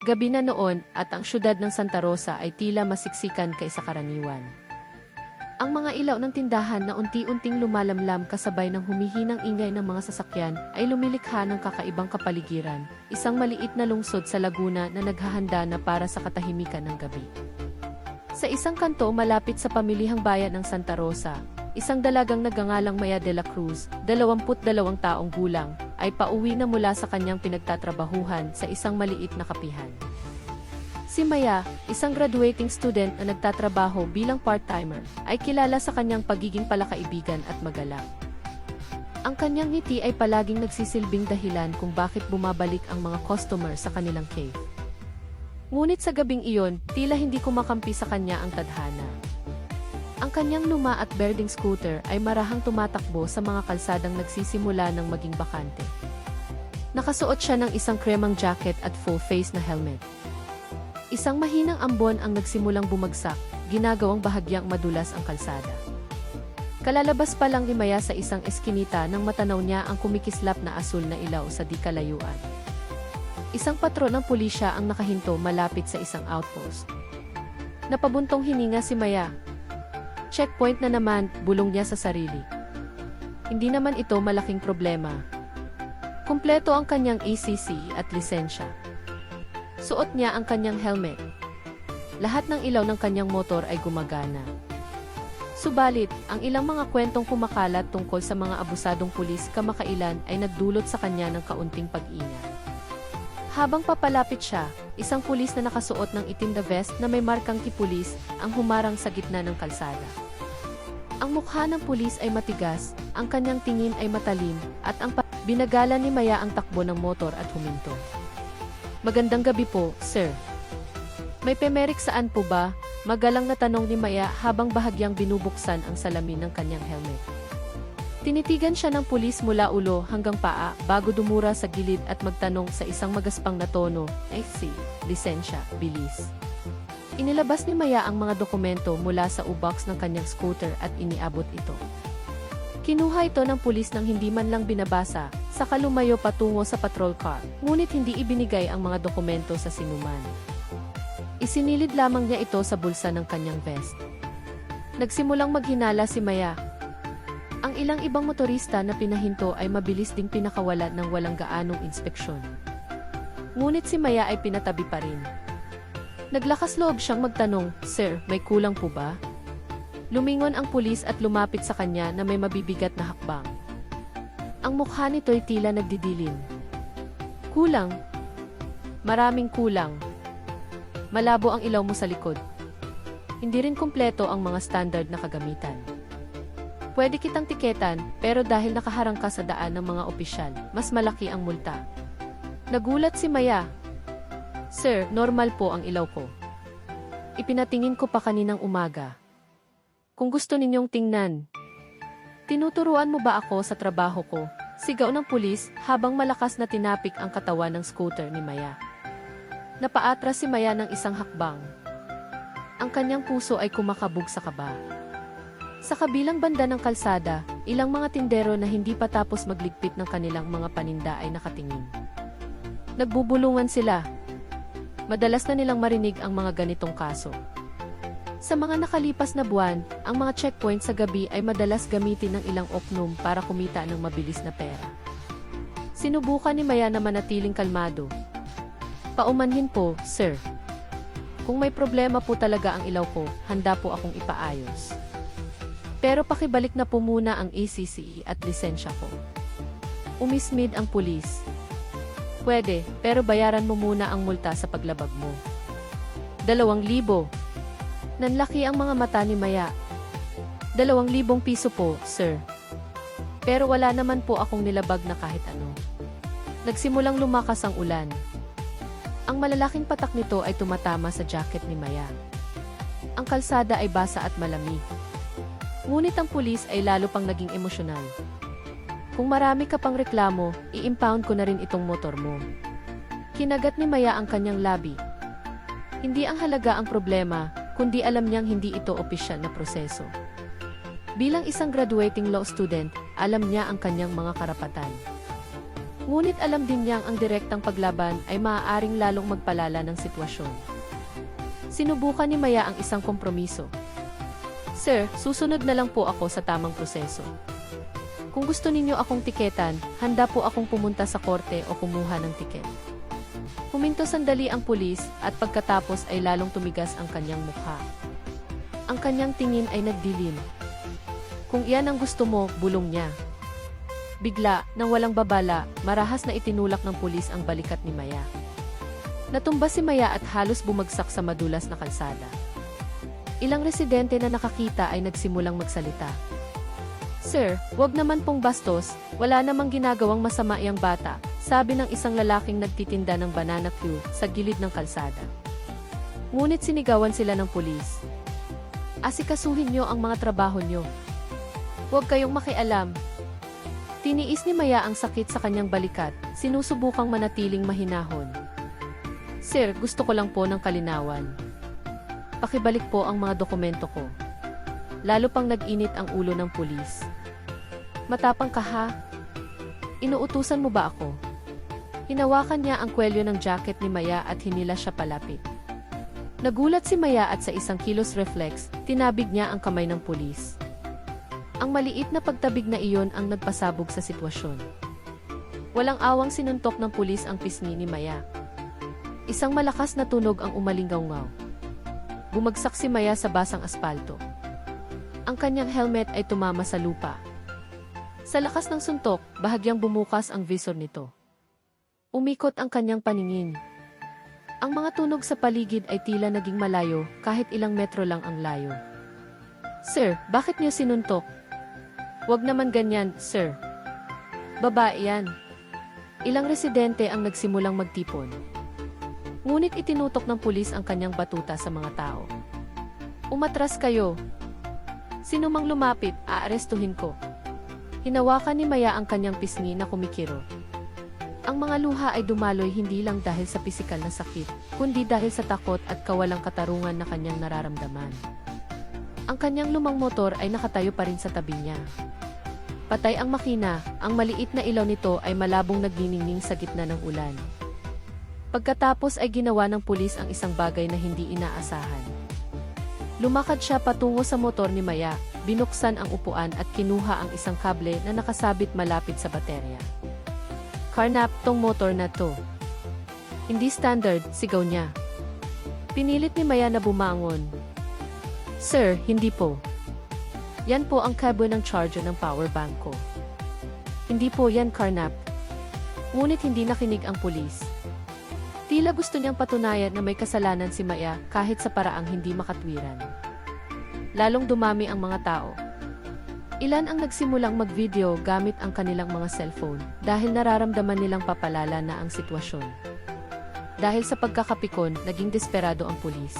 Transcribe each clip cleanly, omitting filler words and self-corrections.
Gabi na noon at ang syudad ng Santa Rosa ay tila masiksikan kaysa karaniwan. Ang mga ilaw ng tindahan na unti-unting lumalamlam kasabay ng humihinang ingay ng mga sasakyan ay lumilikha ng kakaibang kapaligiran, isang maliit na lungsod sa Laguna na naghahanda na para sa katahimikan ng gabi. Sa isang kanto malapit sa pamilihang bayan ng Santa Rosa, isang dalagang nagngangalang Maya de la Cruz, 22 taong gulang, ay pauwi na mula sa kanyang pinagtatrabahuhan sa isang maliit na kapihan. Si Maya, isang graduating student na nagtatrabaho bilang part-timer, ay kilala sa kanyang pagiging palakaibigan at magalang. Ang kanyang ngiti ay palaging nagsisilbing dahilan kung bakit bumabalik ang mga customer sa kanilang cave. Ngunit sa gabing iyon, tila hindi kumakampi sa kanya ang tadhana. Ang kanyang luma at berdeng scooter ay marahang tumatakbo sa mga kalsadang nagsisimula ng maging bakante. Nakasuot siya ng isang kremang jacket at full-face na helmet. Isang mahinang ambon ang nagsimulang bumagsak, ginagawang bahagyang madulas ang kalsada. Kalalabas pa lang ni Maya sa isang eskinita nang matanaw niya ang kumikislap na asul na ilaw sa di kalayuan. Isang patron ng pulisya ang nakahinto malapit sa isang outpost. Napabuntong hininga si Maya. Checkpoint na naman, bulong niya sa sarili. Hindi naman ito malaking problema. Kumpleto ang kanyang ACC at lisensya. Suot niya ang kanyang helmet. Lahat ng ilaw ng kanyang motor ay gumagana. Subalit, ang ilang mga kwentong kumakalat tungkol sa mga abusadong pulis kamakailan ay nagdulot sa kanya ng kaunting pag-ingat. Habang papalapit siya, isang pulis na nakasuot ng itim na vest na may markang kipulis ang humarang sa gitna ng kalsada. Ang mukha ng pulis ay matigas, ang kanyang tingin ay matalim, at binagala ni Maya ang takbo ng motor at huminto. Magandang gabi po, sir. May pemerik saan po ba? Magalang na tanong ni Maya habang bahagyang binubuksan ang salamin ng kanyang helmet. Tinitigan siya ng pulis mula ulo hanggang paa bago dumura sa gilid at magtanong sa isang magaspang na tono, lisensya, bilis. Inilabas ni Maya ang mga dokumento mula sa U-box ng kanyang scooter at iniabot ito. Kinuha ito ng pulis nang hindi man lang binabasa, saka lumayo patungo sa patrol car, ngunit hindi ibinigay ang mga dokumento sa sinuman. Isinilid lamang niya ito sa bulsa ng kanyang vest. Nagsimulang maghinala si Maya. Ang ilang ibang motorista na pinahinto ay mabilis ding pinakawala ng walang gaanong inspeksyon. Ngunit si Maya ay pinatabi pa rin. Naglakas loob siyang magtanong, "Sir, may kulang po ba?" Lumingon ang pulis at lumapit sa kanya na may mabibigat na hakbang. Ang mukha nito'y tila nagdidilim. Kulang. Maraming kulang. Malabo ang ilaw mo sa likod. Hindi rin kumpleto ang mga standard na kagamitan. Pwede kitang tiketan, pero dahil nakaharang ka sa daan ng mga opisyal, mas malaki ang multa. Nagulat si Maya. Sir, normal po ang ilaw ko. Ipinatingin ko pa kaninang umaga. Kung gusto ninyong tingnan. Tinuturuan mo ba ako sa trabaho ko? Sigaw ng pulis habang malakas na tinapik ang katawan ng scooter ni Maya. Napaatras si Maya ng isang hakbang. Ang kanyang puso ay kumakabog sa kaba. Sa kabilang banda ng kalsada, ilang mga tindero na hindi pa tapos magligpit ng kanilang mga paninda ay nakatingin. Nagbubulungan sila. Madalas na nilang marinig ang mga ganitong kaso. Sa mga nakalipas na buwan, ang mga checkpoint sa gabi ay madalas gamitin ng ilang oknum para kumita ng mabilis na pera. Sinubukan ni Maya na manatiling kalmado. Paumanhin po, sir. Kung may problema po talaga ang ilaw ko, handa po akong ipaayos. Pero pakibalik na po muna ang ACC at lisensya ko. Umismid ang pulis. Pwede, pero bayaran mo muna ang multa sa paglabag mo. 2,000. Nanlaki ang mga mata ni Maya. 2,000 piso po, sir. Pero wala naman po akong nilabag na kahit ano. Nagsimulang lumakas ang ulan. Ang malalaking patak nito ay tumatama sa jacket ni Maya. Ang kalsada ay basa at malamig. Ngunit ang pulis ay lalo pang naging emosyonal. Kung marami ka pang reklamo, i-impound ko na rin itong motor mo. Kinagat ni Maya ang kanyang labi. Hindi ang halaga ang problema, kundi alam niyang hindi ito opisyal na proseso. Bilang isang graduating law student, alam niya ang kanyang mga karapatan. Ngunit alam din niyang ang direktang paglaban ay maaaring lalong magpalala ng sitwasyon. Sinubukan ni Maya ang isang kompromiso. Sir, susunod na lang po ako sa tamang proseso. Kung gusto ninyo akong tiketan, handa po akong pumunta sa korte o kumuha ng tiket. Huminto sandali ang pulis at pagkatapos ay lalong tumigas ang kanyang mukha. Ang kanyang tingin ay nagdilim. Kung iyan ang gusto mo, bulong niya. Bigla, nang walang babala, marahas na itinulak ng pulis ang balikat ni Maya. Natumba si Maya at halos bumagsak sa madulas na kalsada. Ilang residente na nakakita ay nagsimulang magsalita. Sir, wag naman pong bastos, wala namang ginagawang masama iyang bata, sabi ng isang lalaking nagtitinda ng banana queue sa gilid ng kalsada. Ngunit sinigawan sila ng pulis. Asikasuhin niyo ang mga trabaho niyo. Huwag kayong makialam. Tiniis ni Maya ang sakit sa kanyang balikat, sinusubukang manatiling mahinahon. Sir, gusto ko lang po ng kalinawan. Pakibalik po ang mga dokumento ko. Lalo pang nag-init ang ulo ng pulis. Matapang ka ha? Inuutusan mo ba ako? Hinawakan niya ang kwelyo ng jacket ni Maya at hinila siya palapit. Nagulat si Maya at sa isang kilos reflex, tinabig niya ang kamay ng pulis. Ang maliit na pagtabig na iyon ang nagpasabog sa sitwasyon. Walang awang sinuntok ng pulis ang pisngi ni Maya. Isang malakas na tunog ang umalinggaw-ngaw. Bumagsak si Maya sa basang aspalto. Ang kanyang helmet ay tumama sa lupa. Sa lakas ng suntok, bahagyang bumukas ang visor nito. Umikot ang kanyang paningin. Ang mga tunog sa paligid ay tila naging malayo kahit ilang metro lang ang layo. Sir, bakit niyo sinuntok? Wag naman ganyan, sir. Babae yan. Ilang residente ang nagsimulang magtipon. Ngunit itinutok ng pulis ang kanyang batuta sa mga tao. Umatras kayo. Sino mang lumapit, aarestuhin ko. Hinawakan ni Maya ang kanyang pisngi na kumikiro. Ang mga luha ay dumaloy hindi lang dahil sa pisikal na sakit, kundi dahil sa takot at kawalang katarungan na kanyang nararamdaman. Ang kanyang lumang motor ay nakatayo pa rin sa tabi niya. Patay ang makina, ang maliit na ilaw nito ay malabong nagniningning sa gitna ng ulan. Pagkatapos ay ginawa ng pulis ang isang bagay na hindi inaasahan. Lumakad siya patungo sa motor ni Maya, binuksan ang upuan at kinuha ang isang kable na nakasabit malapit sa baterya. Carnap, tong motor na to. Hindi standard, sigaw niya. Pinilit ni Maya na bumangon. Sir, hindi po. Yan po ang cable ng charger ng power bank ko. Hindi po yan, Carnap. Ngunit hindi nakinig ang pulis. Tila gusto niyang patunayan na may kasalanan si Maya kahit sa paraang hindi makatwiran. Lalong dumami ang mga tao. Ilan ang nagsimulang mag-video gamit ang kanilang mga cellphone dahil nararamdaman nilang papalala na ang sitwasyon. Dahil sa pagkakapikon, naging desperado ang pulis.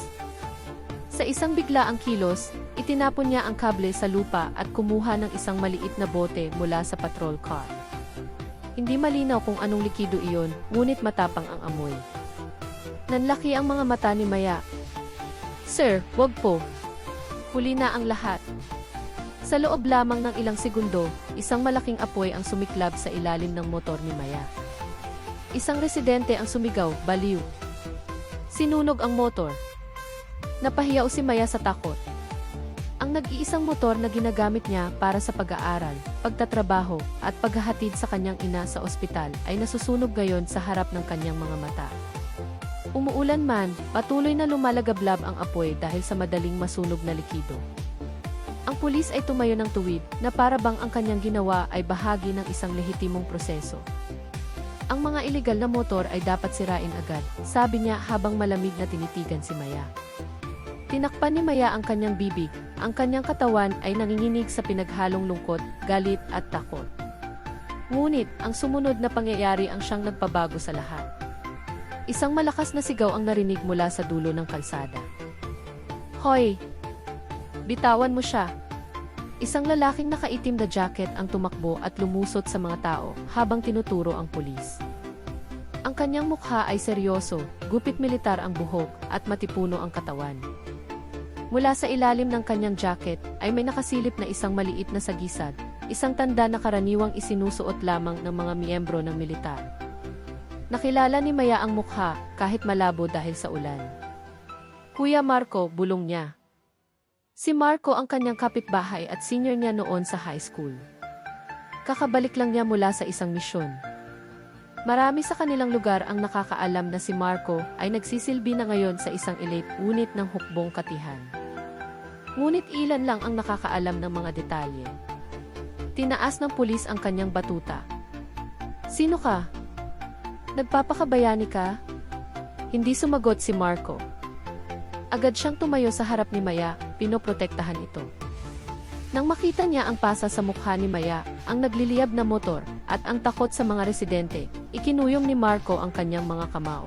Sa isang biglaang kilos, itinapon niya ang kable sa lupa at kumuha ng isang maliit na bote mula sa patrol car. Hindi malinaw kung anong likido iyon, ngunit matapang ang amoy. Nanlaki ang mga mata ni Maya. Sir, wag po. Huli na ang lahat. Sa loob lamang ng ilang segundo, isang malaking apoy ang sumiklab sa ilalim ng motor ni Maya. Isang residente ang sumigaw, baliw. Sinunog ang motor. Napahiyaw si Maya sa takot. Ang nag-iisang motor na ginagamit niya para sa pag-aaral, pagtatrabaho, at paghahatid sa kanyang ina sa ospital ay nasusunog ngayon sa harap ng kanyang mga mata. Umuulan man, patuloy na lumalagablab ang apoy dahil sa madaling masunog na likido. Ang pulis ay tumayo ng tuwid na para bang ang kanyang ginawa ay bahagi ng isang lehitimong proseso. Ang mga ilegal na motor ay dapat sirain agad, sabi niya habang malamig na tinitigan si Maya. Tinakpan ni Maya ang kanyang bibig, ang kanyang katawan ay nanginginig sa pinaghalong lungkot, galit at takot. Ngunit, ang sumunod na pangyayari ang siyang nagpabago sa lahat. Isang malakas na sigaw ang narinig mula sa dulo ng kalsada. Hoy! Bitawan mo siya! Isang lalaking nakaitim na jacket ang tumakbo at lumusot sa mga tao habang tinuturo ang pulis. Ang kanyang mukha ay seryoso, gupit militar ang buhok at matipuno ang katawan. Mula sa ilalim ng kanyang jacket ay may nakasilip na isang maliit na sagisag, isang tanda na karaniwang isinusuot lamang ng mga miyembro ng militar. Nakilala ni Maya ang mukha kahit malabo dahil sa ulan. Kuya Marco, bulong niya. Si Marco ang kanyang kapitbahay at senior niya noon sa high school. Kakabalik lang niya mula sa isang misyon. Marami sa kanilang lugar ang nakakaalam na si Marco ay nagsisilbi na ngayon sa isang elite unit ng hukbong katihan. Ngunit ilan lang ang nakakaalam ng mga detalye. Tinaas ng pulis ang kanyang batuta. Sino ka? Nagpapakabayani ka? Hindi sumagot si Marco. Agad siyang tumayo sa harap ni Maya, pinoprotektahan ito. Nang makita niya ang pasa sa mukha ni Maya, ang nagliliyab na motor, at ang takot sa mga residente, ikinuyom ni Marco ang kanyang mga kamao.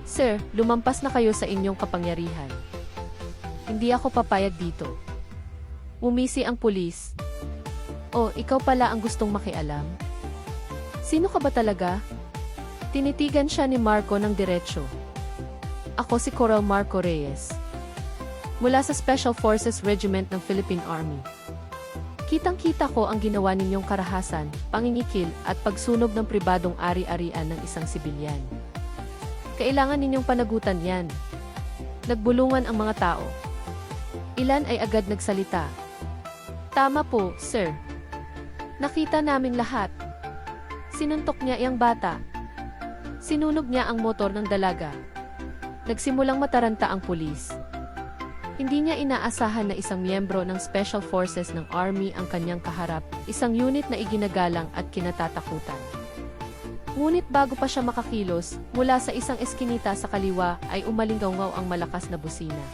Sir, lumampas na kayo sa inyong kapangyarihan. Hindi ako papayag dito. Umisi ang pulis. Oh, ikaw pala ang gustong makialam? Sino ka ba talaga? Tinitigan siya ni Marco ng diretsyo. Ako si Coral Marco Reyes. Mula sa Special Forces Regiment ng Philippine Army. Kitang-kita ko ang ginawa ninyong karahasan, pangingikil at pagsunog ng pribadong ari-arian ng isang sibilyan. Kailangan ninyong panagutan yan. Nagbulungan ang mga tao. Ilan ay agad nagsalita. Tama po, sir. Nakita naming lahat. Sinuntok niya iyang bata. Sinunog niya ang motor ng dalaga. Nagsimulang mataranta ang pulis. Hindi niya inaasahan na isang miyembro ng Special Forces ng Army ang kanyang kaharap, isang unit na iginagalang at kinatatakutan. Ngunit bago pa siya makakilos, mula sa isang eskinita sa kaliwa ay umalingaw ang malakas na busina.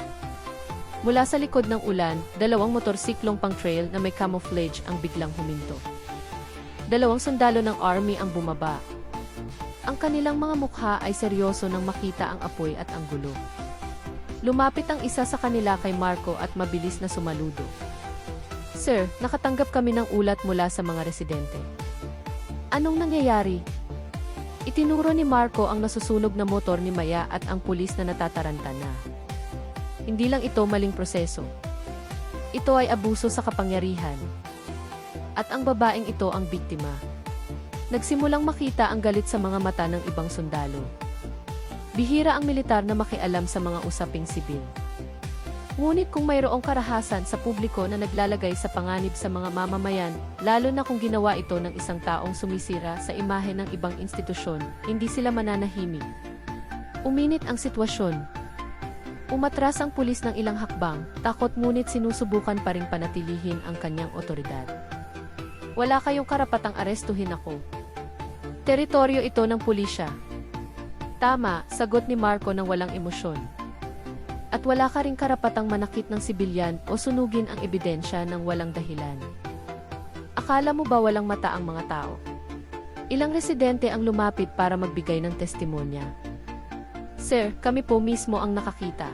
Mula sa likod ng ulan, dalawang motorsiklong pang-trail na may camouflage ang biglang huminto. Dalawang sundalo ng Army ang bumaba. Ang kanilang mga mukha ay seryoso nang makita ang apoy at ang gulo. Lumapit ang isa sa kanila kay Marco at mabilis na sumaludo. Sir, nakatanggap kami ng ulat mula sa mga residente. Anong nangyayari? Itinuro ni Marco ang nasusunog na motor ni Maya at ang pulis na natataranta na. Hindi lang ito maling proseso. Ito ay abuso sa kapangyarihan. At ang babaeng ito ang biktima. Nagsimulang makita ang galit sa mga mata ng ibang sundalo. Bihira ang militar na makialam sa mga usaping sibil. Ngunit kung mayroong karahasan sa publiko na naglalagay sa panganib sa mga mamamayan, lalo na kung ginawa ito ng isang taong sumisira sa imahe ng ibang institusyon, hindi sila mananahimik. Uminit ang sitwasyon. Umatras ang pulis ng ilang hakbang, takot ngunit sinusubukan pa ring panatilihin ang kanyang otoridad. Wala kayong karapatang arestuhin ako. Teritoryo ito ng pulisya. Tama, sagot ni Marco ng walang emosyon. At wala ka ring karapatang manakit ng sibilyan o sunugin ang ebidensya ng walang dahilan. Akala mo ba walang mata ang mga tao? Ilang residente ang lumapit para magbigay ng testimonya. Sir, kami po mismo ang nakakita.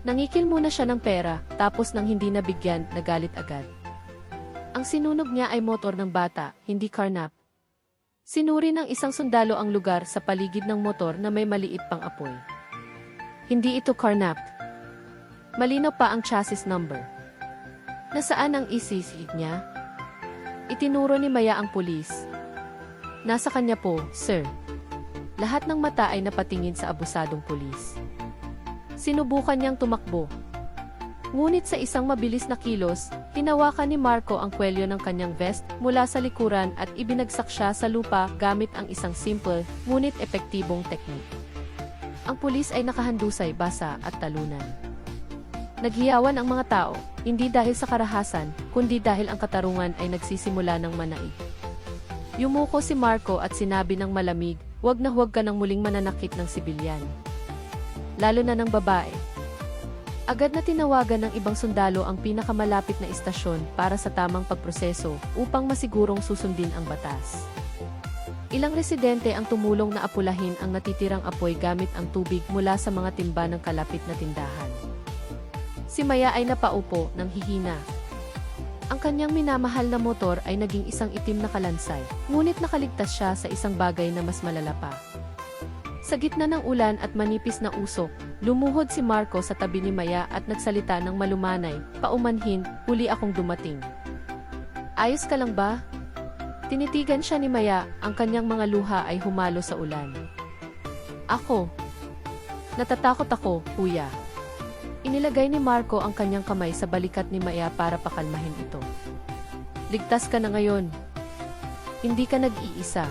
Nangikil muna siya ng pera, tapos nang hindi nabigyan, nagalit agad. Ang sinunog niya ay motor ng bata, hindi karnap. Sinuri ng isang sundalo ang lugar sa paligid ng motor na may maliit pang apoy. Hindi ito karnap. Malinaw pa ang chassis number. Nasaan ang ECC niya? Itinuro ni Maya ang pulis. Nasa kanya po, sir. Lahat ng mata ay napatingin sa abusadong pulis. Sinubukan niyang tumakbo. Ngunit sa isang mabilis na kilos, hinawakan ni Marco ang kwelyo ng kanyang vest mula sa likuran at ibinagsak siya sa lupa gamit ang isang simple, ngunit epektibong teknik. Ang pulis ay nakahandusay, basa at talunan. Naghiyawan ang mga tao, hindi dahil sa karahasan, kundi dahil ang katarungan ay nagsisimula ng manaig. Yumuko si Marco at sinabi ng malamig, huwag na huwag ka nang muling mananakit ng sibilyan. Lalo na ng babae. Agad na tinawagan ng ibang sundalo ang pinakamalapit na istasyon para sa tamang pagproseso upang masigurong susundin ang batas. Ilang residente ang tumulong na apulahin ang natitirang apoy gamit ang tubig mula sa mga timba ng kalapit na tindahan. Si Maya ay napaupo nang hihina. Ang kanyang minamahal na motor ay naging isang itim na kalansay, ngunit nakaligtas siya sa isang bagay na mas malala pa. Sa gitna ng ulan at manipis na usok, lumuhod si Marco sa tabi ni Maya at nagsalita ng malumanay, paumanhin, huli akong dumating. Ayos ka lang ba? Tinitigan siya ni Maya, ang kanyang mga luha ay humalo sa ulan. Ako. Natatakot ako, kuya. Inilagay ni Marco ang kanyang kamay sa balikat ni Maya para pakalmahin ito. Ligtas ka na ngayon. Hindi ka nag-iisa.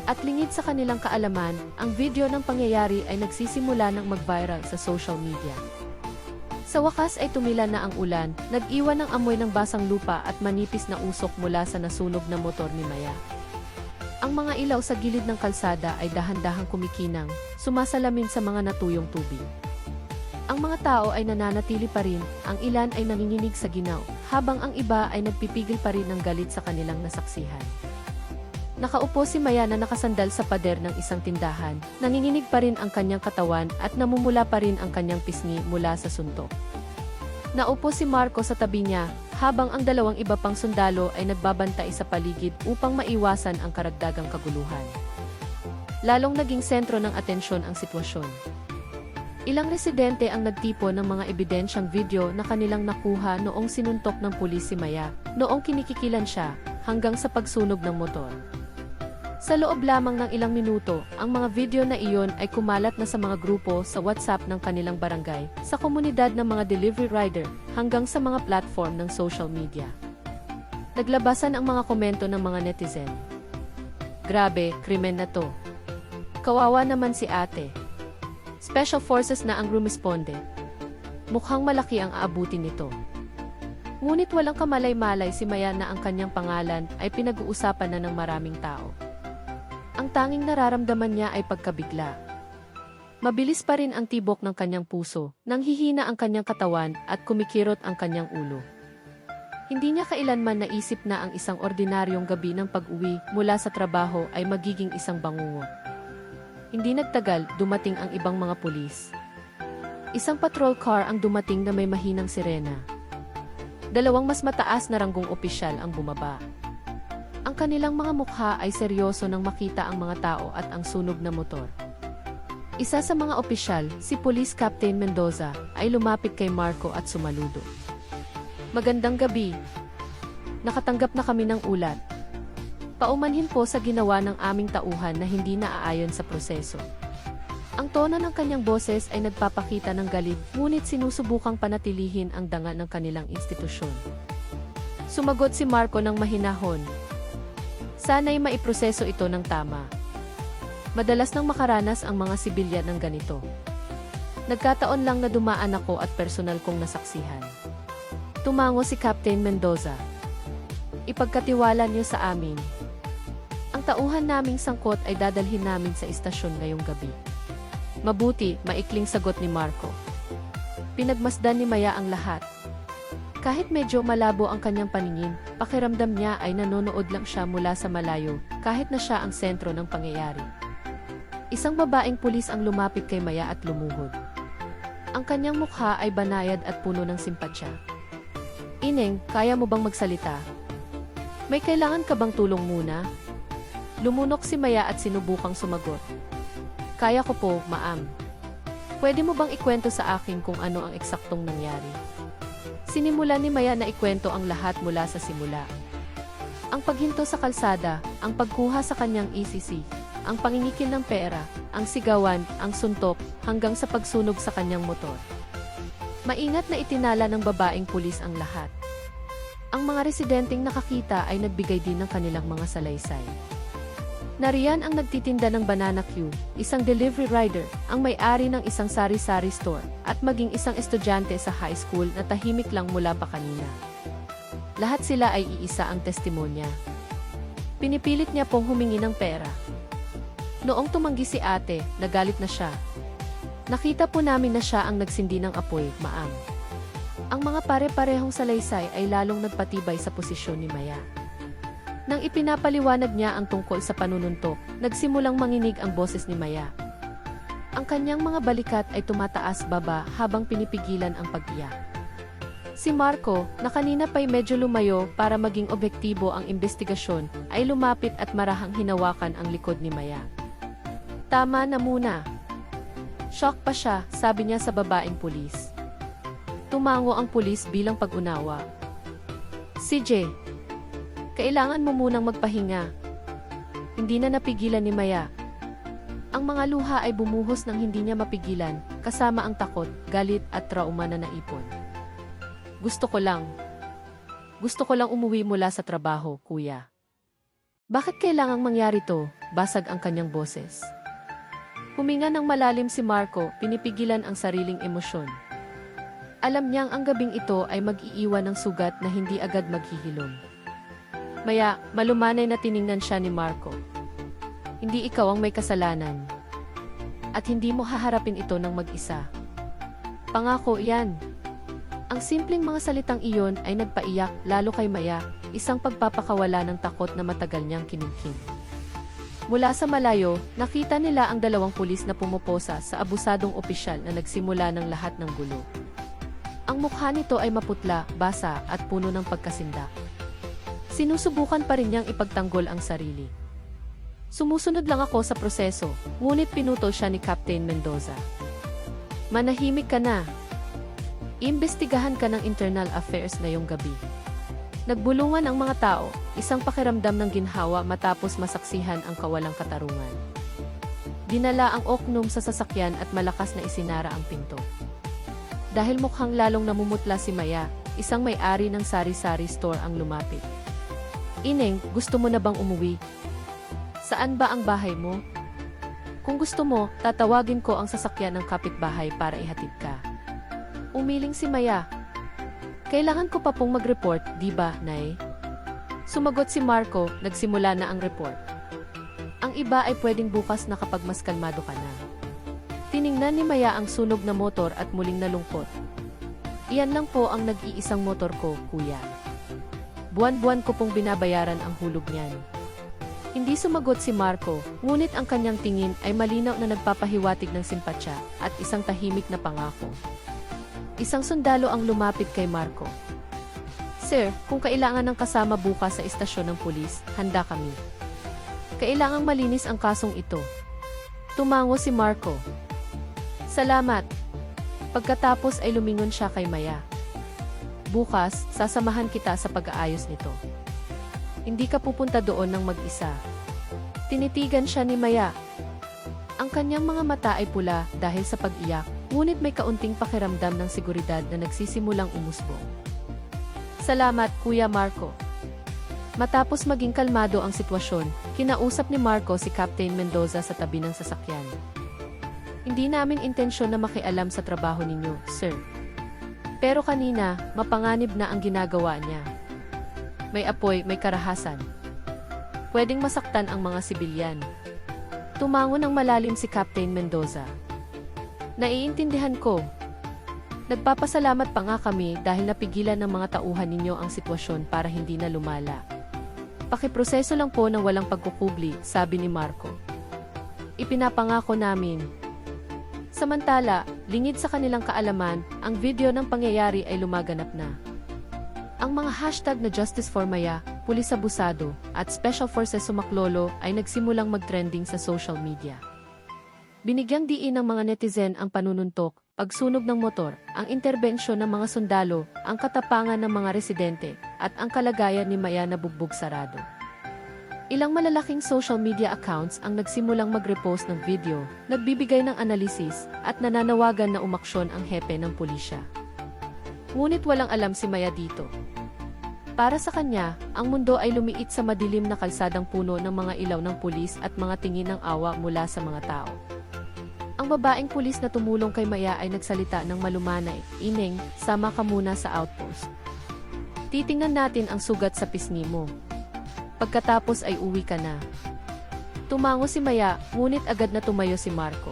At lingid sa kanilang kaalaman, ang video ng pangyayari ay nagsisimula ng mag-viral sa social media. Sa wakas ay tumila na ang ulan, nag-iwan ng amoy ng basang lupa at manipis na usok mula sa nasunog na motor ni Maya. Ang mga ilaw sa gilid ng kalsada ay dahan-dahang kumikinang, sumasalamin sa mga natuyong tubig. Ang mga tao ay nananatili pa rin, ang ilan ay nanginginig sa ginaw, habang ang iba ay nagpipigil pa rin ng galit sa kanilang nasaksihan. Nakaupo si Maya na nakasandal sa pader ng isang tindahan, nanginginig pa rin ang kanyang katawan at namumula pa rin ang kanyang pisngi mula sa suntok. Naupo si Marco sa tabi niya, habang ang dalawang iba pang sundalo ay nagbabantay sa paligid upang maiwasan ang karagdagang kaguluhan. Lalong naging sentro ng atensyon ang sitwasyon. Ilang residente ang nagtipon ng mga ebidensyang video na kanilang nakuha noong sinuntok ng pulis si Maya, noong kinikikilan siya, hanggang sa pagsunog ng motor. Sa loob lamang ng ilang minuto, ang mga video na iyon ay kumalat na sa mga grupo sa WhatsApp ng kanilang barangay, sa komunidad ng mga delivery rider, hanggang sa mga platform ng social media. Naglabasan ang mga komento ng mga netizen. Grabe, krimen na to. Kawawa naman si ate. Special Forces na ang rumisponde. Mukhang malaki ang aabutin nito. Ngunit walang kamalay-malay si Maya na ang kanyang pangalan ay pinag-uusapan na ng maraming tao. Ang tanging nararamdaman niya ay pagkabigla. Mabilis pa rin ang tibok ng kanyang puso, nang hihina ang kanyang katawan at kumikirot ang kanyang ulo. Hindi niya kailanman naisip na ang isang ordinaryong gabi ng pag-uwi mula sa trabaho ay magiging isang bangungot. Hindi nagtagal, dumating ang ibang mga pulis. Isang patrol car ang dumating na may mahinang sirena. Dalawang mas mataas na ranggong opisyal ang bumaba. Ang kanilang mga mukha ay seryoso nang makita ang mga tao at ang sunog na motor. Isa sa mga opisyal, si Police Captain Mendoza, ay lumapit kay Marco at sumaludo. Magandang gabi. Nakatanggap na kami ng ulat. Paumanhin po sa ginawa ng aming tauhan na hindi naaayon sa proseso. Ang tono ng kanyang boses ay nagpapakita ng galit, ngunit sinusubukang panatilihin ang danga ng kanilang institusyon. Sumagot si Marco ng mahinahon. Sana'y maiproseso ito ng tama. Madalas nang makaranas ang mga sibilyan ng ganito. Nagkataon lang na dumaan ako at personal kong nasaksihan. Tumango si Captain Mendoza. Ipagkatiwala niyo sa amin. Ang tauhan naming sangkot ay dadalhin namin sa istasyon ngayong gabi. Mabuti, maikling sagot ni Marco. Pinagmasdan ni Maya ang lahat. Kahit medyo malabo ang kanyang paningin, pakiramdam niya ay nanonood lang siya mula sa malayo, kahit na siya ang sentro ng pangyayari. Isang babaeng pulis ang lumapit kay Maya at lumuhod. Ang kanyang mukha ay banayad at puno ng simpatsya. Ineng, kaya mo bang magsalita? May kailangan ka bang tulong muna? Lumunok si Maya at sinubukang sumagot. Kaya ko po, ma'am. Pwede mo bang ikwento sa akin kung ano ang eksaktong nangyari? Sinimula ni Maya na ikwento ang lahat mula sa simula. Ang paghinto sa kalsada, ang pagkuha sa kanyang ECC, ang pangingikil ng pera, ang sigawan, ang suntok, hanggang sa pagsunog sa kanyang motor. Maingat na itinala ng babaeng pulis ang lahat. Ang mga residenteng nakakita ay nagbigay din ng kanilang mga salaysay. Nariyan ang nagtitinda ng Banana Q, isang delivery rider, ang may-ari ng isang sari-sari store, at maging isang estudyante sa high school na tahimik lang mula pa kanina. Lahat sila ay iisa ang testimonya. Pinipilit niya pong humingi ng pera. Noong tumanggi si ate, nagalit na siya. Nakita po namin na siya ang nagsindi ng apoy, ma'am. Ang mga pare-parehong salaysay ay lalong nagpatibay sa posisyon ni Maya. Nang ipinapaliwanag niya ang tungkol sa panununtok, nagsimulang manginig ang boses ni Maya. Ang kanyang mga balikat ay tumataas-baba habang pinipigilan ang pag-iyak. Si Marco, na kanina pa'y medyo lumayo para maging objektibo ang investigasyon, ay lumapit at marahang hinawakan ang likod ni Maya. Tama na muna. Shock pa siya, sabi niya sa babaeng pulis. Tumango ang pulis bilang pag-unawa. CJ, Kailangan mo munang magpahinga. Hindi na napigilan ni Maya. Ang mga luha ay bumuhos ng hindi niya mapigilan, kasama ang takot, galit at trauma na naipon. Gusto ko lang umuwi mula sa trabaho, kuya. Bakit kailangang mangyari to? Basag ang kanyang boses. Huminga ng malalim si Marco, pinipigilan ang sariling emosyon. Alam niyang ang gabing ito ay mag-iiwan ng sugat na hindi agad maghihilom. Maya, malumanay na tiningnan siya ni Marco. Hindi ikaw ang may kasalanan. At hindi mo haharapin ito ng mag-isa. Pangako yan. Ang simpleng mga salitang iyon ay nagpaiyak lalo kay Maya, isang pagpapakawala ng takot na matagal niyang kinimkim. Mula sa malayo, nakita nila ang dalawang pulis na pumuposa sa abusadong opisyal na nagsimula ng lahat ng gulo. Ang mukha nito ay maputla, basa at puno ng pagkasindak. Sinusubukan pa rin niyang ipagtanggol ang sarili. Sumusunod lang ako sa proseso, ngunit pinutol siya ni Captain Mendoza. Manahimik ka na. Imbestigahan ka ng internal affairs ngayong gabi. Nagbulungan ang mga tao, isang pakiramdam ng ginhawa matapos masaksihan ang kawalang katarungan. Dinala ang oknum sa sasakyan at malakas na isinara ang pinto. Dahil mukhang lalong namumutla si Maya, isang may-ari ng sari-sari store ang lumapit. Ineng, gusto mo na bang umuwi? Saan ba ang bahay mo? Kung gusto mo, tatawagin ko ang sasakyan ng kapitbahay para ihatid ka. Umiling si Maya. Kailangan ko pa pong mag-report, di ba, Nay? Sumagot si Marco, nagsimula na ang report. Ang iba ay pwedeng bukas na kapag mas kalmado ka na. Tiningnan ni Maya ang sunog na motor at muling nalungkot. Iyan lang po ang nag-iisang motor ko, kuya. Buwan-buwan ko pong binabayaran ang hulog niyan. Hindi sumagot si Marco, ngunit ang kanyang tingin ay malinaw na nagpapahiwatig ng simpatsya at isang tahimik na pangako. Isang sundalo ang lumapit kay Marco. Sir, kung kailangan ng kasama bukas sa istasyon ng pulis, handa kami. Kailangang malinis ang kasong ito. Tumango si Marco. Salamat. Pagkatapos ay lumingon siya kay Maya. Bukas, sasamahan kita sa pag-aayos nito. Hindi ka pupunta doon ng mag-isa. Tinitigan siya ni Maya. Ang kanyang mga mata ay pula dahil sa pag-iyak, ngunit may kaunting pakiramdam ng seguridad na nagsisimulang umusbong. Salamat, Kuya Marco. Matapos maging kalmado ang sitwasyon, kinausap ni Marco si Captain Mendoza sa tabi ng sasakyan. Hindi namin intensyon na makialam sa trabaho ninyo, sir. Pero kanina, mapanganib na ang ginagawa niya. May apoy, may karahasan. Pwedeng masaktan ang mga sibilyan. Tumango ng malalim si Captain Mendoza. Naiintindihan ko. Nagpapasalamat pa nga kami dahil napigilan ng mga tauhan ninyo ang sitwasyon para hindi na lumala. Pakiproseso lang po ng walang pagkukubli, sabi ni Marco. Ipinapangako namin. Samantala, lingid sa kanilang kaalaman, ang video ng pangyayari ay lumaganap na. Ang mga hashtag na Justice for Maya, Pulis Abusado, at Special Forces Sumaklolo ay nagsimulang mag-trending sa social media. Binigyang diin ng mga netizen ang panununtok, pagsunog ng motor, ang interbensyon ng mga sundalo, ang katapangan ng mga residente, at ang kalagayan ni Maya na bugbog sarado. Ilang malalaking social media accounts ang nagsimulang mag-repost ng video, nagbibigay ng analisis, at nananawagan na umaksyon ang hepe ng pulisya. Ngunit walang alam si Maya dito. Para sa kanya, ang mundo ay lumiit sa madilim na kalsadang puno ng mga ilaw ng pulis at mga tingin ng awa mula sa mga tao. Ang babaeng pulis na tumulong kay Maya ay nagsalita ng malumanay, Ineng, sama ka muna sa outpost. Titingnan natin ang sugat sa pisngi mo. Pagkatapos ay uwi ka na. Tumango si Maya, ngunit agad na tumayo si Marco.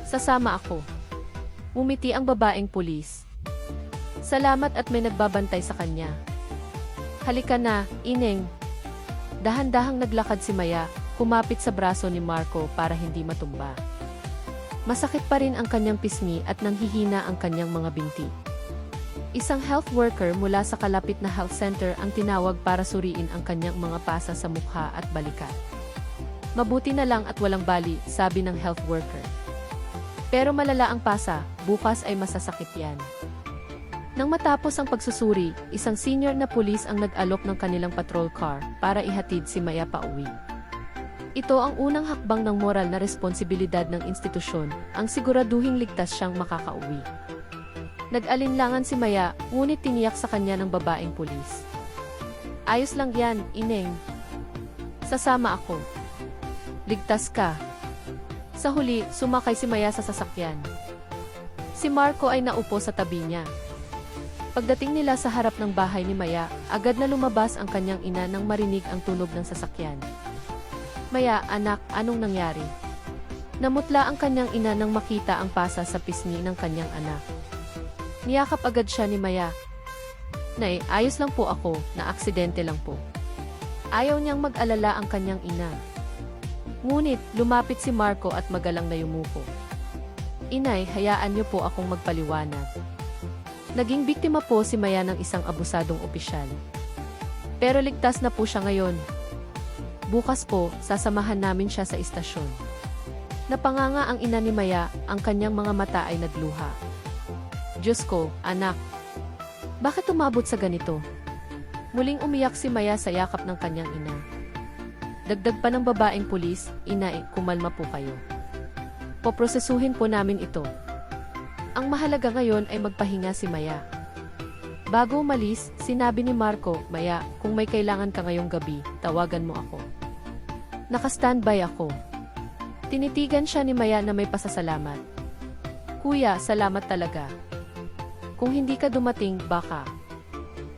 Sasama ako. Umiti ang babaeng pulis. Salamat at may nagbabantay sa kanya. Halika na, Ineng. Dahan-dahang naglakad si Maya, kumapit sa braso ni Marco para hindi matumba. Masakit pa rin ang kanyang pisngi at nanghihina ang kanyang mga binti. Isang health worker mula sa kalapit na health center ang tinawag para suriin ang kanyang mga pasa sa mukha at balikat. Mabuti na lang at walang bali, sabi ng health worker. Pero malala ang pasa, bukas ay masasakit yan. Nang matapos ang pagsusuri, isang senior na pulis ang nag-alok ng kanilang patrol car para ihatid si Maya pauwi. Ito ang unang hakbang ng moral na responsibilidad ng institusyon, ang siguraduhing ligtas siyang makakauwi. Nag-alinlangan si Maya, ngunit tiniyak sa kanya ng babaeng pulis. Ayos lang yan, Ineng. Sasama ako. Ligtas ka. Sa huli, sumakay si Maya sa sasakyan. Si Marco ay naupo sa tabi niya. Pagdating nila sa harap ng bahay ni Maya, agad na lumabas ang kanyang ina nang marinig ang tunog ng sasakyan. Maya, anak, anong nangyari? Namutla ang kanyang ina nang makita ang pasa sa pisngi ng kanyang anak. Niyakap agad siya ni Maya. Nay, ayos lang po ako, na aksidente lang po. Ayaw niyang mag-alala ang kanyang ina. Ngunit, lumapit si Marco at magalang na yumuko. Inay, hayaan niyo po akong magpaliwanag. Naging biktima po si Maya ng isang abusadong opisyal. Pero ligtas na po siya ngayon. Bukas po, sasamahan namin siya sa istasyon. Napanganga ang ina ni Maya, ang kanyang mga mata ay nagluha. Diyos ko, anak. Bakit umabot sa ganito? Muling umiyak si Maya sa yakap ng kanyang ina. Dagdag pa ng babaeng pulis, Inay, kumalma po kayo. Poprosesuhin po namin ito. Ang mahalaga ngayon ay magpahinga si Maya. Bago umalis, sinabi ni Marco, Maya, kung may kailangan ka ngayong gabi, tawagan mo ako. Naka-standby ako. Tinitigan siya ni Maya na may pasasalamat. Kuya, salamat talaga. Kung hindi ka dumating, baka.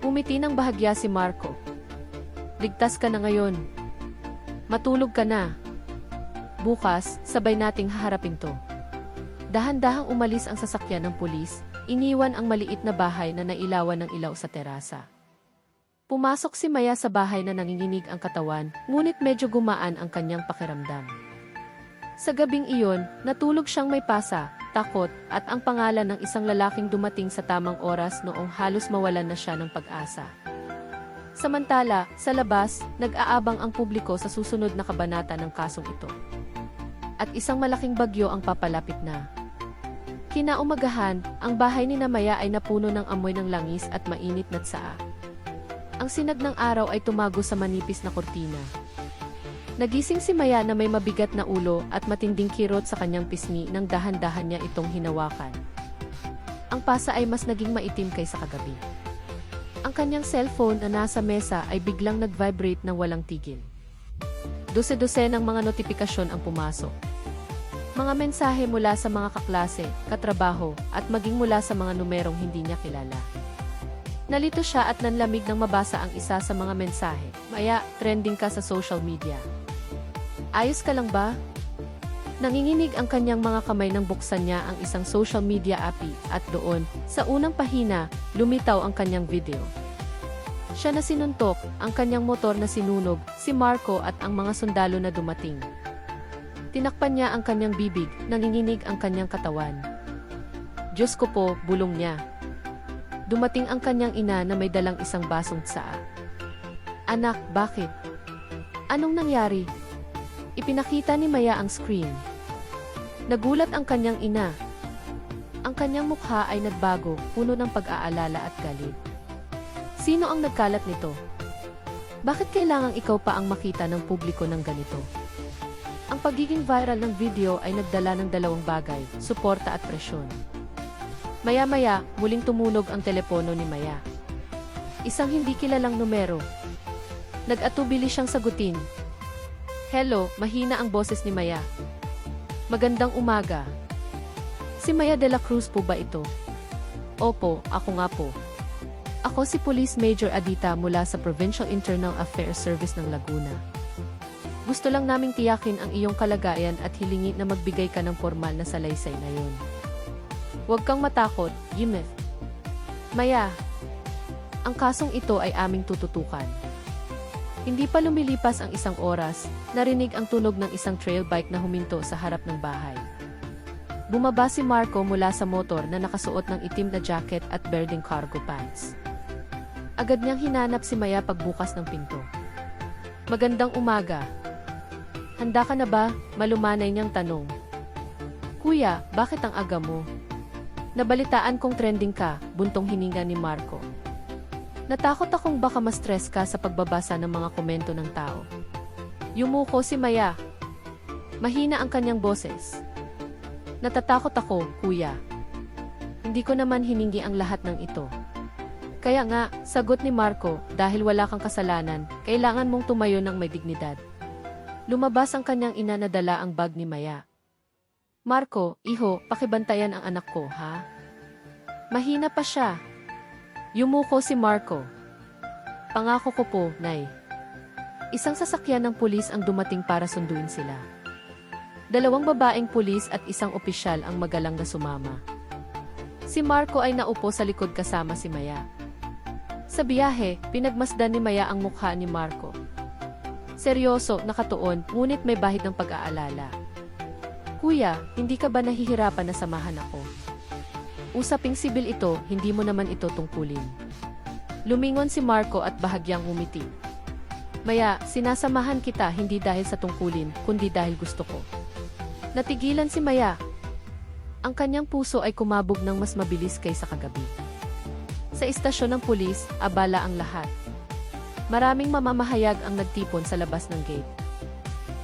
Umiti ng bahagya si Marco. Ligtas ka na ngayon. Matulog ka na. Bukas, sabay nating haharapin to. Dahan-dahang umalis ang sasakyan ng pulis, iniwan ang maliit na bahay na nailawan ng ilaw sa terasa. Pumasok si Maya sa bahay na nanginginig ang katawan, ngunit medyo gumaan ang kanyang pakiramdam. Sa gabing iyon, natulog siyang may pasa, takot, at ang pangalan ng isang lalaking dumating sa tamang oras noong halos mawalan na siya ng pag-asa. Samantala, sa labas, nag-aabang ang publiko sa susunod na kabanata ng kasong ito. At isang malaking bagyo ang papalapit na. Kinaumagahan, ang bahay ni Maya ay napuno ng amoy ng langis at mainit na tsaa. Ang sinag ng araw ay tumago sa manipis na kurtina. Nagising si Maya na may mabigat na ulo at matinding kirot sa kanyang pisngi nang dahan-dahan niya itong hinawakan. Ang pasa ay mas naging maitim kaysa kagabi. Ang kanyang cellphone na nasa mesa ay biglang nag-vibrate ng walang tigil. Dose-dose ng mga notifikasyon ang pumasok. Mga mensahe mula sa mga kaklase, katrabaho, at maging mula sa mga numerong hindi niya kilala. Nalito siya at nanlamig nang mabasa ang isa sa mga mensahe. Maya, trending ka sa social media. Ayos ka lang ba? Nanginginig ang kanyang mga kamay nang buksan niya ang isang social media API at doon, sa unang pahina, lumitaw ang kanyang video. Siya na sinuntok, ang kanyang motor na sinunog, si Marco at ang mga sundalo na dumating. Tinakpan niya ang kanyang bibig, nanginginig ang kanyang katawan. Diyos ko po, bulong niya. Dumating ang kanyang ina na may dalang isang basong tsaa. Anak, bakit? Anong nangyari? Ipinakita ni Maya ang screen. Nagulat ang kanyang ina. Ang kanyang mukha ay nagbago, puno ng pag-aalala at galit. Sino ang nagkalat nito? Bakit kailangang ikaw pa ang makita ng publiko ng ganito? Ang pagiging viral ng video ay nagdala ng dalawang bagay, suporta at presyon. Maya-maya, muling tumunog ang telepono ni Maya. Isang hindi kilalang numero. Nag-atubili siyang sagutin. Hello, mahina ang boses ni Maya. Magandang umaga. Si Maya de la Cruz po ba ito? Opo, ako nga po. Ako si Police Major Adita mula sa Provincial Internal Affairs Service ng Laguna. Gusto lang naming tiyakin ang iyong kalagayan at hilingi na magbigay ka ng formal na salaysay na yun. Huwag kang matakot, Jimeth. Maya, ang kasong ito ay aming tututukan. Hindi pa lumilipas ang isang oras, narinig ang tunog ng isang trail bike na huminto sa harap ng bahay. Bumaba si Marco mula sa motor na nakasuot ng itim na jacket at berdeng cargo pants. Agad niyang hinanap si Maya pagbukas ng pinto. Magandang umaga. Handa ka na ba? Malumanay niyang tanong. Kuya, bakit ang aga mo? Nabalitaan kong trending ka, buntong hininga ni Marco. Natakot akong baka ma-stress ka sa pagbabasa ng mga komento ng tao. Yumuko si Maya. Mahina ang kanyang boses. Natatakot ako, kuya. Hindi ko naman hiningi ang lahat ng ito. Kaya nga, sagot ni Marco, dahil wala kang kasalanan, kailangan mong tumayo ng may dignidad. Lumabas ang kanyang ina na dala ang bag ni Maya. Marco, iho, pakibantayan ang anak ko, ha? Mahina pa siya. Yumuko si Marco. Pangako ko po, Nay. Isang sasakyan ng pulis ang dumating para sunduin sila. 2 babaeng pulis at isang opisyal ang magalang na sumama. Si Marco ay naupo sa likod kasama si Maya. Sa biyahe, pinagmasdan ni Maya ang mukha ni Marco. Seryoso, nakatuon, ngunit may bahid ng pag-aalala. Kuya, hindi ka ba nahihirapan na samahan ako? Usaping sibil ito, hindi mo naman ito tungkulin. Lumingon si Marco at bahagyang umiti. Maya, sinasamahan kita hindi dahil sa tungkulin, kundi dahil gusto ko. Natigilan si Maya. Ang kanyang puso ay kumabog ng mas mabilis kaysa kagabi. Sa istasyon ng pulis, abala ang lahat. Maraming mamamahayag ang nagtipon sa labas ng gate.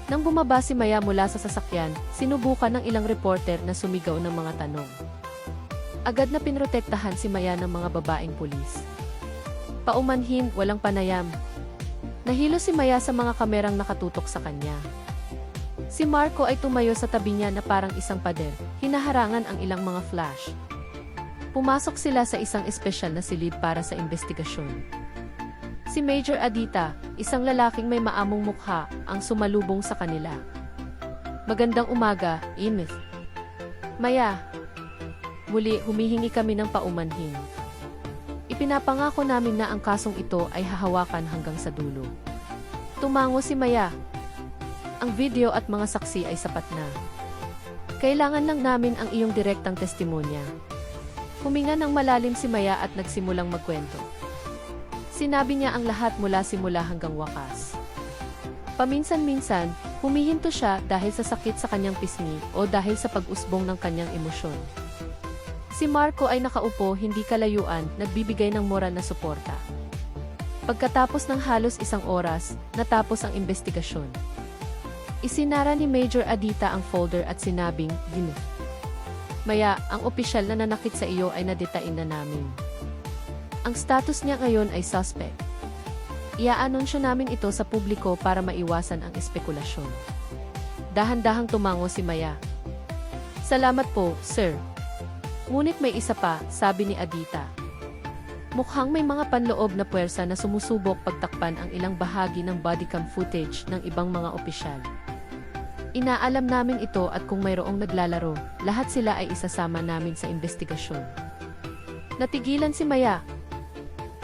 Nang bumaba si Maya mula sa sasakyan, sinubukan ng ilang reporter na sumigaw ng mga tanong. Agad na pinrotektahan si Maya ng mga babaeng pulis. Paumanhin, walang panayam. Nahilo si Maya sa mga kamerang nakatutok sa kanya. Si Marco ay tumayo sa tabi niya na parang isang pader, hinaharangan ang ilang mga flash. Pumasok sila sa isang espesyal na silid para sa investigasyon. Si Major Adita, isang lalaking may maamong mukha, ang sumalubong sa kanila. Magandang umaga, Imith. Maya. Muli, humihingi kami ng paumanhin. Ipinapangako namin na ang kasong ito ay hahawakan hanggang sa dulo. Tumango si Maya. Ang video at mga saksi ay sapat na. Kailangan lang namin ang iyong direktang testimonya. Huminga ng malalim si Maya at nagsimulang magkwento. Sinabi niya ang lahat mula simula hanggang wakas. Paminsan-minsan, humihinto siya dahil sa sakit sa kanyang pisngi o dahil sa pag-usbong ng kanyang emosyon. Si Marco ay nakaupo hindi kalayuan, nagbibigay ng moral na suporta. Pagkatapos ng halos 1 oras, natapos ang investigasyon. Isinara ni Major Adita ang folder at sinabing, "Gino. Maya, ang opisyal na nanakit sa iyo ay nadetain na namin. Ang status niya ngayon ay suspect. Ia-anunsyo namin ito sa publiko para maiwasan ang espekulasyon." Dahan-dahang tumango si Maya. "Salamat po, sir. Ngunit may isa pa," sabi ni Adita. Mukhang may mga panloob na puwersa na sumusubok pagtakpan ang ilang bahagi ng bodycam footage ng ibang mga opisyal. Inaalam namin ito at kung mayroong naglalaro, lahat sila ay isasama namin sa investigasyon. Natigilan si Maya.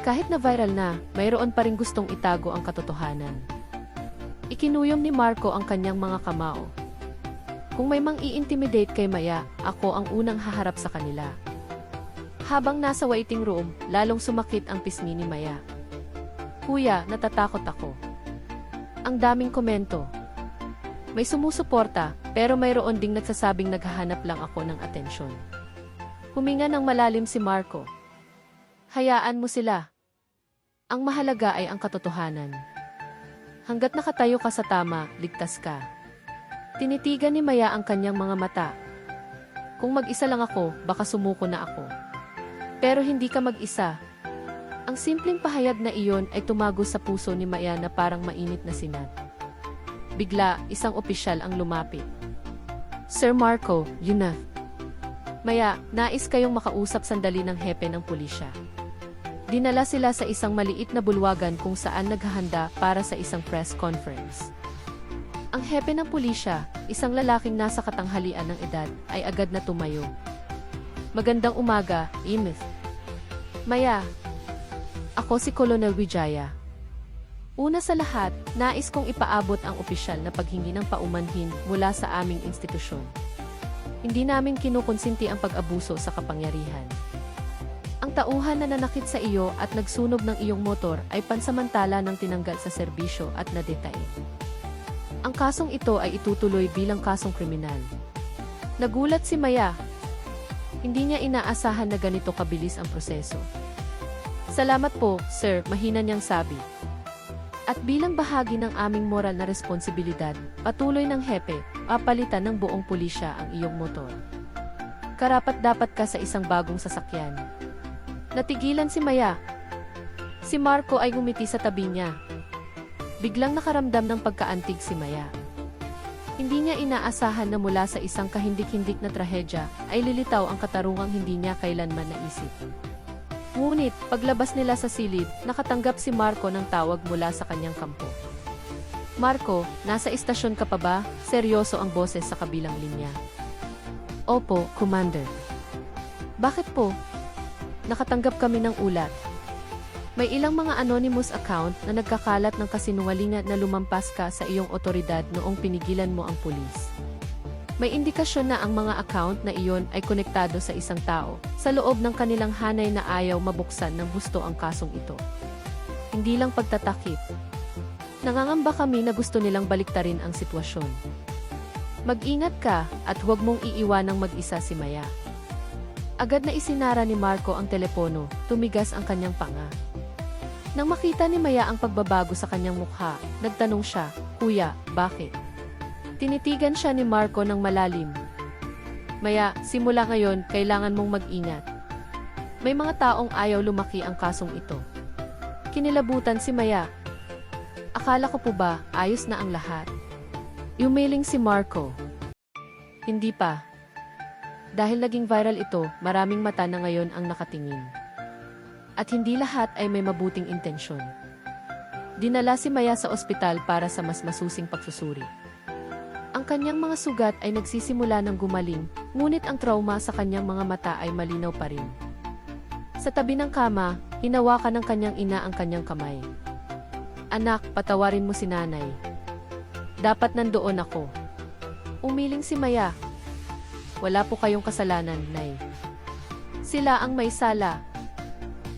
Kahit na viral na, mayroon pa rin gustong itago ang katotohanan. Ikinuyom ni Marco ang kanyang mga kamao. Kung may mang-i-intimidate kay Maya, ako ang unang haharap sa kanila. Habang nasa waiting room, lalong sumakit ang pisngi ni Maya. Kuya, natatakot ako. Ang daming komento. May sumusuporta, pero mayroon ding nagsasabing naghahanap lang ako ng atensyon. Huminga ng malalim si Marco. Hayaan mo sila. Ang mahalaga ay ang katotohanan. Hanggat nakatayo ka sa tama, ligtas ka. Tinitigan ni Maya ang kanyang mga mata. Kung mag-isa lang ako, baka sumuko na ako. Pero hindi ka mag-isa. Ang simpleng pahayag na iyon ay tumago sa puso ni Maya na parang mainit na sinag. Bigla, isang opisyal ang lumapit. Sir Marco, yun na. Maya, nais kayong makausap sandali ng hepe ng pulisya. Dinala sila sa isang maliit na bulwagan kung saan naghahanda para sa isang press conference. Ang hepe ng pulisya, isang lalaking nasa katanghalian ng edad, ay agad na tumayo. Magandang umaga, Imith. Maya, ako si Colonel Wijaya. Una sa lahat, nais kong ipaabot ang opisyal na paghingi ng paumanhin mula sa aming institusyon. Hindi namin kinukonsinti ang pag-abuso sa kapangyarihan. Ang tauhan na nanakit sa iyo at nagsunog ng iyong motor ay pansamantala ng tinanggal sa serbisyo at nadetain. Ang kasong ito ay itutuloy bilang kasong kriminal. Nagulat si Maya. Hindi niya inaasahan na ganito kabilis ang proseso. Salamat po, sir, mahina niyang sabi. At bilang bahagi ng aming moral na responsibilidad, patuloy ng hepe, papalitan ng buong pulisya ang iyong motor. Karapat-dapat ka sa isang bagong sasakyan. Natigilan si Maya. Si Marco ay ngumiti sa tabi niya. Biglang nakaramdam ng pagkaantig si Maya. Hindi niya inaasahan na mula sa isang kahindik-hindik na trahedya ay lilitaw ang katarungang hindi niya kailanman naisip. Ngunit, paglabas nila sa silid, nakatanggap si Marco ng tawag mula sa kanyang kampo. Marco, nasa istasyon ka pa ba? Seryoso ang boses sa kabilang linya. Opo, Commander. Bakit po? Nakatanggap kami ng ulat. May ilang mga anonymous account na nagkakalat ng kasinungalingan na lumampas ka sa iyong otoridad noong pinigilan mo ang pulis. May indikasyon na ang mga account na iyon ay konektado sa isang tao sa loob ng kanilang hanay na ayaw mabuksan ng gusto ang kasong ito. Hindi lang pagtatakip. Nangangamba kami na gusto nilang baliktarin ang sitwasyon. Mag-ingat ka at huwag mong iiwanang mag-isa si Maya. Agad na isinara ni Marco ang telepono, tumigas ang kanyang panga. Nang makita ni Maya ang pagbabago sa kanyang mukha, nagtanong siya, "Kuya, bakit?" Tinitigan siya ni Marco ng malalim. Maya, simula ngayon, kailangan mong mag-ingat. May mga taong ayaw lumaki ang kasong ito. Kinilabutan si Maya. Akala ko po ba, ayos na ang lahat? Umiling si Marco. Hindi pa. Dahil naging viral ito, maraming mata na ngayon ang nakatingin. At hindi lahat ay may mabuting intensyon. Dinala si Maya sa ospital para sa mas masusing pagsusuri. Ang kanyang mga sugat ay nagsisimula ng gumaling, ngunit ang trauma sa kanyang mga mata ay malinaw pa rin. Sa tabi ng kama, hinawakan ng kanyang ina ang kanyang kamay. "Anak, patawarin mo si nanay. Dapat nandoon ako." Umiling si Maya. "Wala po kayong kasalanan, Nay. Sila ang may sala."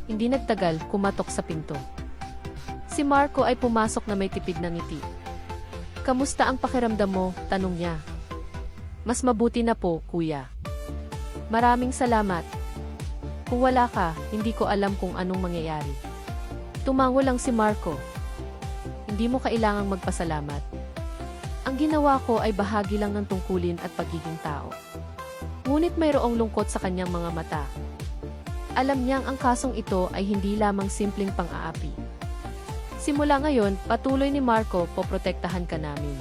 Hindi nagtagal, kumatok sa pinto. Si Marco ay pumasok na may tipid ng ngiti. "Kamusta ang pakiramdam mo?" tanong niya. "Mas mabuti na po, kuya. Maraming salamat. Kung wala ka, hindi ko alam kung anong mangyayari." Tumango lang si Marco. "Hindi mo kailangang magpasalamat. Ang ginawa ko ay bahagi lang ng tungkulin at pagiging tao." Ngunit mayroong lungkot sa kanyang mga mata. Alam niyang ang kasong ito ay hindi lamang simpleng pang-aapi. Simula ngayon, patuloy ni Marco, poprotektahan ka namin.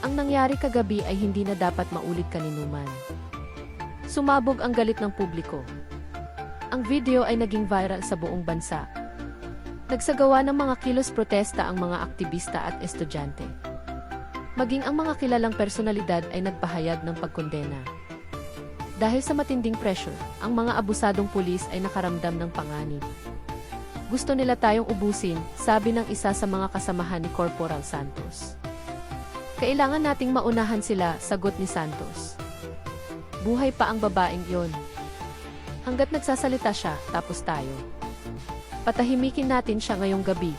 Ang nangyari kagabi ay hindi na dapat maulit kaninuman. Sumabog ang galit ng publiko. Ang video ay naging viral sa buong bansa. Nagsagawa ng mga kilos protesta ang mga aktivista at estudyante. Maging ang mga kilalang personalidad ay nagpahayag ng pagkondena. Dahil sa matinding pressure, ang mga abusadong pulis ay nakaramdam ng panganib. "Gusto nila tayong ubusin," sabi ng isa sa mga kasamahan ni Corporal Santos. "Kailangan nating maunahan sila," sagot ni Santos. Buhay pa ang babaeng iyon. Hanggat nagsasalita siya, tapos tayo. Patahimikin natin siya ngayong gabi.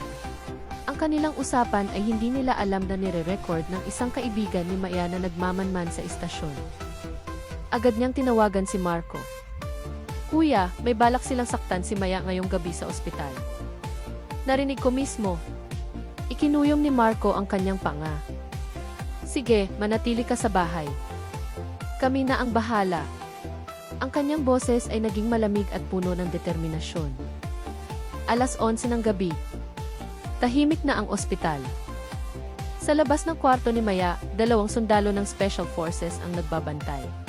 Ang kanilang usapan ay hindi nila alam na nire-record ng isang kaibigan ni Maya na nagmamanman sa istasyon. Agad niyang tinawagan si Marco. "Kuya, may balak silang saktan si Maya ngayong gabi sa ospital." "Narinig ko mismo." Ikinuyong ni Marco ang kanyang panga. "Sige, manatili ka sa bahay. Kami na ang bahala." Ang kanyang boses ay naging malamig at puno ng determinasyon. 11:00 ng gabi. Tahimik na ang ospital. Sa labas ng kwarto ni Maya, 2 sundalo ng Special Forces ang nagbabantay.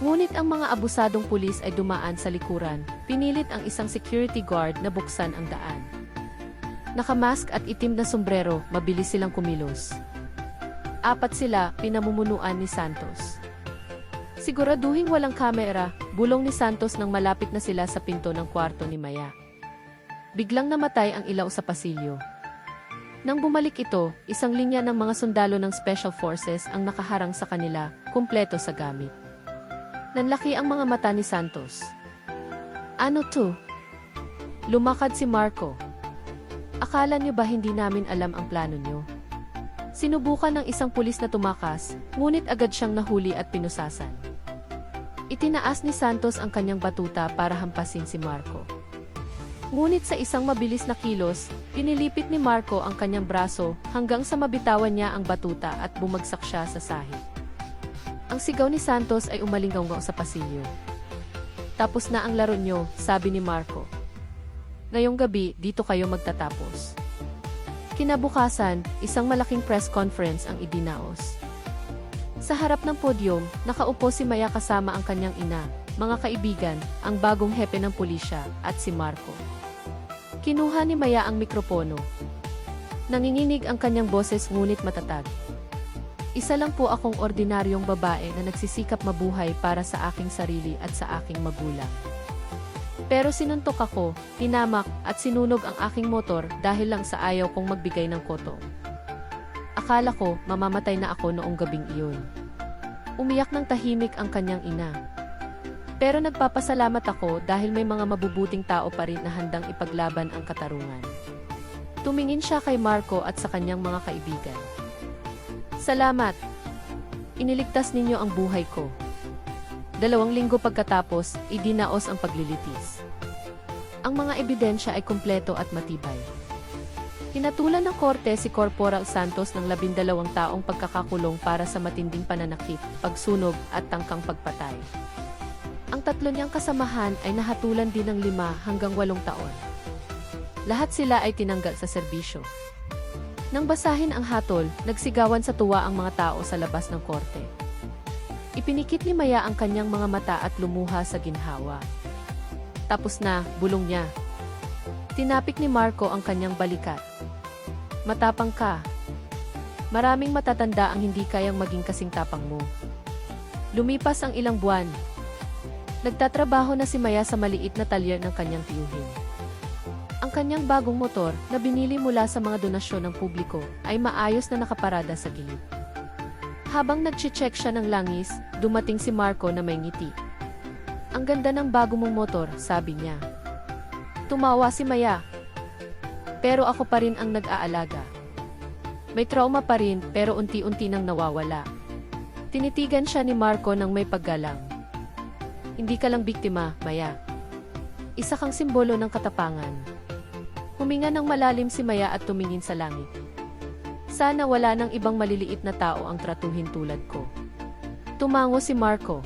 Ngunit ang mga abusadong pulis ay dumaan sa likuran, pinilit ang isang security guard na buksan ang daan. Nakamask at itim na sombrero, mabilis silang kumilos. 4 sila, pinamumunuan ni Santos. Siguraduhing walang kamera, bulong ni Santos nang malapit na sila sa pinto ng kwarto ni Maya. Biglang namatay ang ilaw sa pasilyo. Nang bumalik ito, isang linya ng mga sundalo ng Special Forces ang nakaharang sa kanila, kumpleto sa gamit. Nanlaki ang mga mata ni Santos. "Ano to?" Lumakad si Marco. "Akala niyo ba hindi namin alam ang plano niyo?" Sinubukan ng isang pulis na tumakas, ngunit agad siyang nahuli at pinusasan. Itinaas ni Santos ang kanyang batuta para hampasin si Marco. Ngunit sa isang mabilis na kilos, pinilipit ni Marco ang kanyang braso hanggang sa mabitawan niya ang batuta at bumagsak siya sa sahig. Ang sigaw ni Santos ay umalingaw sa pasilyo. Tapos na ang laro nyo, sabi ni Marco. Ngayong gabi, dito kayo magtatapos. Kinabukasan, isang malaking press conference ang idinaos. Sa harap ng podyum, nakaupo si Maya kasama ang kanyang ina, mga kaibigan, ang bagong hepe ng pulisya, at si Marco. Kinuha ni Maya ang mikropono. Nanginginig ang kanyang boses ngunit matatag. Isa lang po akong ordinaryong babae na nagsisikap mabuhay para sa aking sarili at sa aking magulang. Pero sinuntok ako, hinamak at sinunog ang aking motor dahil lang sa ayaw kong magbigay ng koto. Akala ko mamamatay na ako noong gabing iyon. Umiyak ng tahimik ang kanyang ina. Pero nagpapasalamat ako dahil may mga mabubuting tao pa rin na handang ipaglaban ang katarungan. Tumingin siya kay Marco at sa kanyang mga kaibigan. Salamat! Iniligtas ninyo ang buhay ko. 2 linggo pagkatapos, idinaos ang paglilitis. Ang mga ebidensya ay kumpleto at matibay. Hinatulan ng korte si Corporal Santos ng 12 taong pagkakakulong para sa matinding pananakit, pagsunog at tangkang pagpatay. Ang 3 niyang kasamahan ay nahatulan din ng 5 hanggang 8 taon. Lahat sila ay tinanggal sa serbisyo. Nang basahin ang hatol, nagsigawan sa tuwa ang mga tao sa labas ng korte. Ipinikit ni Maya ang kanyang mga mata at lumuha sa ginhawa. Tapos na, bulong niya. Tinapik ni Marco ang kanyang balikat. Matapang ka. Maraming matatanda ang hindi kayang maging kasing tapang mo. Lumipas ang ilang buwan. Nagtatrabaho na si Maya sa maliit na talyer ng kanyang tiyuhin. Ang kanyang bagong motor, na binili mula sa mga donasyon ng publiko, ay maayos na nakaparada sa gilid. Habang nag-check siya ng langis, dumating si Marco na may ngiti. Ang ganda ng bago mong motor, sabi niya. Tumawa si Maya. Pero ako pa rin ang nag-aalaga. May trauma pa rin pero unti-unti nang nawawala. Tinitigan siya ni Marco ng may paggalang. Hindi ka lang biktima, Maya. Isa kang simbolo ng katapangan. Huminga ng malalim si Maya at tumingin sa langit. Sana wala nang ibang maliliit na tao ang tratuhin tulad ko. Tumango si Marco.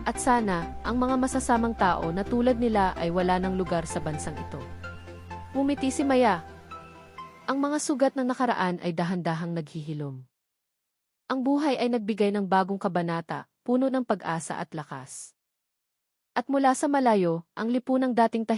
At sana, ang mga masasamang tao na tulad nila ay wala ng lugar sa bansang ito. Ngumiti si Maya. Ang mga sugat ng nakaraan ay dahan-dahang naghihilom. Ang buhay ay nagbigay ng bagong kabanata, puno ng pag-asa at lakas. At mula sa malayo, ang lipunang dating tahimik